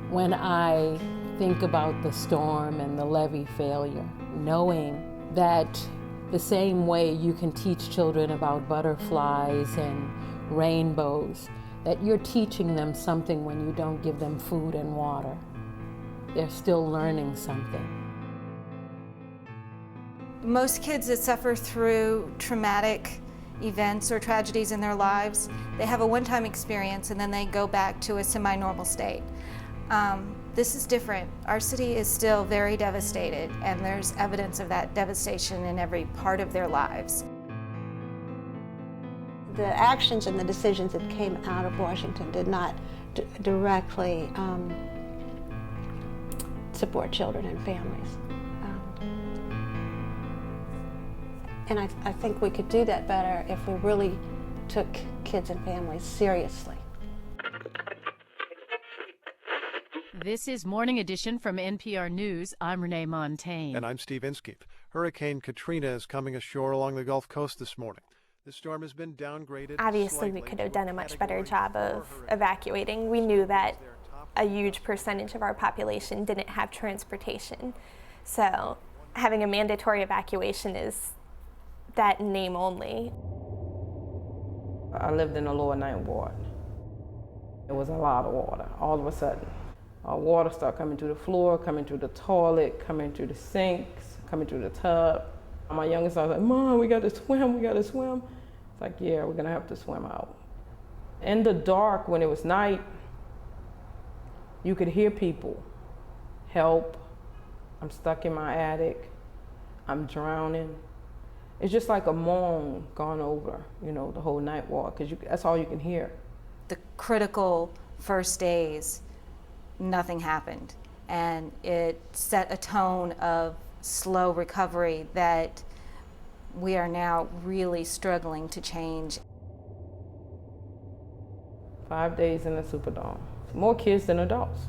When I think about the storm and the levee failure, knowing that the same way you can teach children about butterflies and rainbows, that you're teaching them something when you don't give them food and water. They're still learning something. Most kids that suffer through traumatic events or tragedies in their lives, they have a one-time experience and then they go back to a semi-normal state. This is different. Our city is still very devastated, and there's evidence of that devastation in every part of their lives. The actions and the decisions that came out of Washington did not directly support children and families. And I think we could do that better if we really took kids and families seriously. This is Morning Edition from NPR News. I'm Renee Montaigne. And I'm Steve Inskeep. Hurricane Katrina is coming ashore along the Gulf Coast this morning. The storm has been downgraded. Obviously, we could have done a much better job of evacuating. We knew that a huge percentage of our population didn't have transportation. So having a mandatory evacuation is that name only. I lived in the lower ninth ward. It was a lot of water all of a sudden. Water started coming through the floor, coming through the toilet, coming through the sinks, coming through the tub. My youngest son was like, "Mom, we got to swim, we got to swim." It's like, yeah, we're gonna have to swim out. In the dark, when it was night, you could hear people, "Help, I'm stuck in my attic, I'm drowning." It's just like a moan gone over, the whole night walk, because that's all you can hear. The critical first days, nothing happened, and it set a tone of slow recovery that we are now really struggling to change. 5 days in the Superdome. More kids than adults.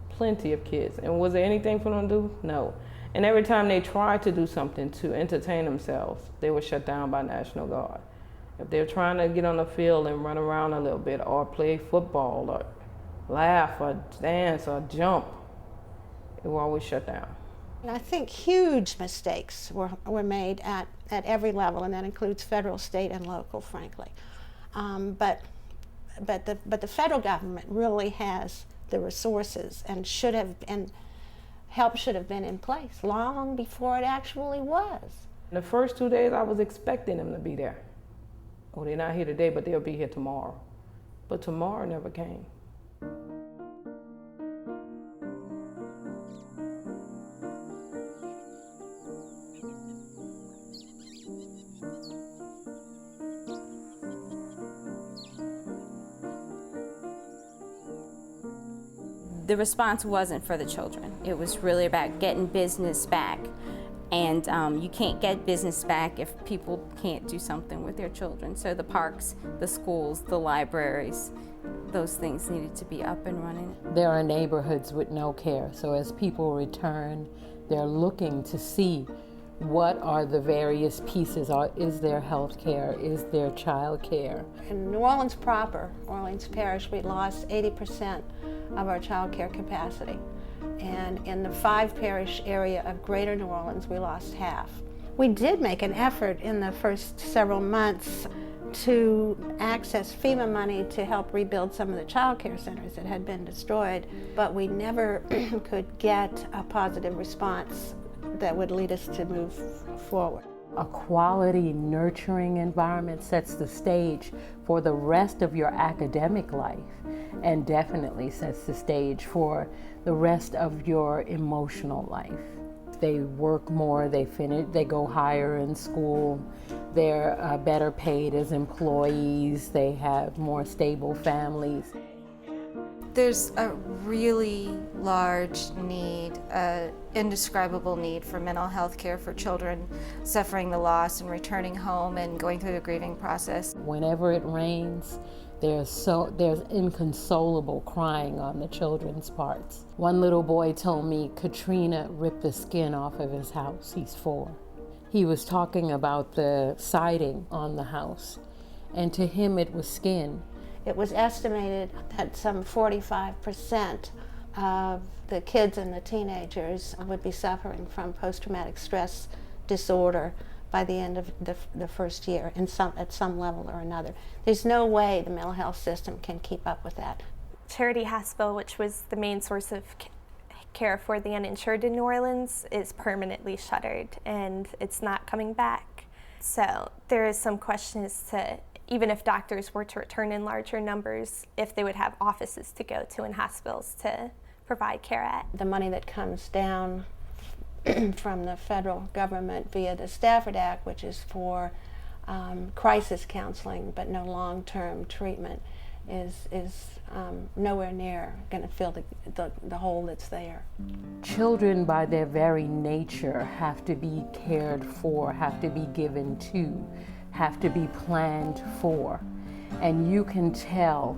Plenty of kids. And was there anything for them to do? No. And every time they tried to do something to entertain themselves, they were shut down by National Guard. If they're trying to get on the field and run around a little bit or play football or laugh or dance or jump, it was always shut down. And I think huge mistakes were made at every level, and that includes federal, state, and local, frankly. But the federal government really has the resources and help should have been in place long before it actually was. The first 2 days, I was expecting them to be there. Oh, they're not here today, but they'll be here tomorrow. But tomorrow never came. The response wasn't for the children. It was really about getting business back. And you can't get business back if people can't do something with their children. So the parks, the schools, the libraries, those things needed to be up and running. There are neighborhoods with no care, so as people return, they're looking to see what are the various pieces. Is there health care? Is there child care? In New Orleans proper, Orleans Parish, we lost 80% of our child care capacity. And in the 5-parish area of Greater New Orleans, we lost half. We did make an effort in the first several months to access FEMA money to help rebuild some of the child care centers that had been destroyed, but we never could get a positive response that would lead us to move forward. A quality, nurturing environment sets the stage for the rest of your academic life, and definitely sets the stage for the rest of your emotional life. They work more, they go higher in school, they're better paid as employees, they have more stable families. There's a really large need, indescribable need for mental health care for children suffering the loss and returning home and going through the grieving process. Whenever it rains, there's inconsolable crying on the children's parts. One little boy told me Katrina ripped the skin off of his house. He's 4. He was talking about the siding on the house, and to him it was skin. It was estimated that some 45% of the kids and the teenagers would be suffering from post-traumatic stress disorder by the end of the first year at some level or another. There's no way the mental health system can keep up with that. Charity Hospital, which was the main source of care for the uninsured in New Orleans, is permanently shuttered and it's not coming back. So there is some question as to, even if doctors were to return in larger numbers, if they would have offices to go to and hospitals to provide care at. The money that comes down from the federal government via the Stafford Act, which is for crisis counseling but no long-term treatment, is nowhere near going to fill the hole that's there. Children, by their very nature, have to be cared for, have to be given to, have to be planned for. And you can tell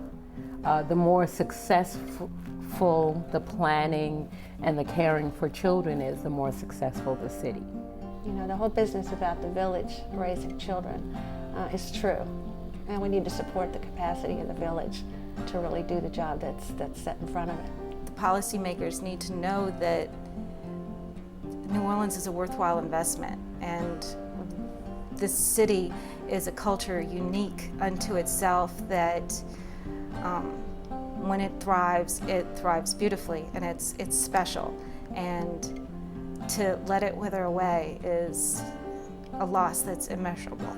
the more successful the planning and the caring for children is, the more successful the city. You know, the whole business about the village raising children is true. And we need to support the capacity of the village to really do the job that's set in front of it. The policymakers need to know that New Orleans is a worthwhile investment, and this city is a culture unique unto itself that when it thrives beautifully, and it's special. And to let it wither away is a loss that's immeasurable.